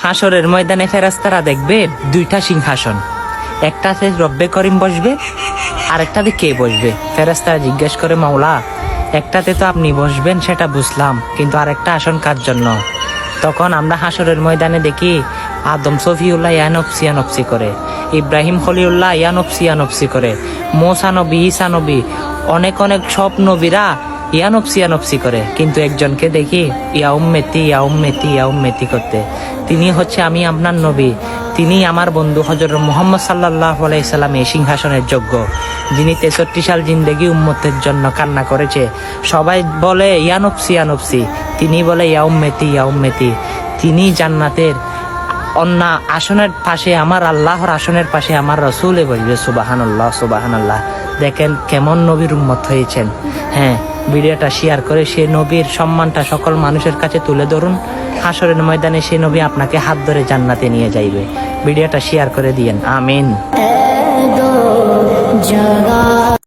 হাসরের ময়দানে ফেরেশতারা দেখবে দুইটা সিংহাসন, একটাতে রব্বে করিম বসবে, আরেকটাতে কে বসবে? ফেরেশতারা জিজ্ঞেস করে, মাওলা একটাতে তো আপনি বসবেন সেটা বুঝলাম, কিন্তু আরেকটা আসন কার জন্য? তখন আমরা হাসরের ময়দানে দেখি আদম সফিউল্লাহ ইয়ানফসি ইয়ানফসি করে, ইব্রাহিম খলিউল্লাহ ইয়ানফসি ইয়ানফসি করে, মুসা নবী, ঈসা নবী, অনেক অনেক সব নবীরা ইয়ানফসি ইয়ানফসি করে, কিন্তু একজনকে দেখি ইয়া উম্মতি ইয়া উম্মতি ইয়া উম্মতি করতে। তিনি হচ্ছে আমি আপনার নবী, তিনি আমার বন্ধু হযরত মুহাম্মদ সাল্লাল্লাহু আলাইহি সাল্লাম এই সিংহাসনের যোগ্য, যিনি 63 সাল জিন্দেগি উম্মতের জন্য কান্না করেছে। সবাই বলে ইয়া নফসি ইয়া নফসি, তিনি বলে ইয়া উম্মতি ইয়া উম্মতি। তিনি জান্নাতের অন্য আসনের পাশে আমার আল্লাহর আসনের পাশে আমার রাসূলে বসবে। সুবহানাল্লাহ সুবহানাল্লাহ। দেখেন কেমন নবীর উম্মত হয়েছেন। হ্যাঁ, ভিডিওটা শেয়ার করে সেই নবীর সম্মানটা সকল মানুষের কাছে তুলে ধরুন। হাসরের ময়দানে সেই নবী আপনাকে হাত ধরে জান্নাতে নিয়ে যাইবে। ভিডিওটা শেয়ার করে দিয়েন। আমিন।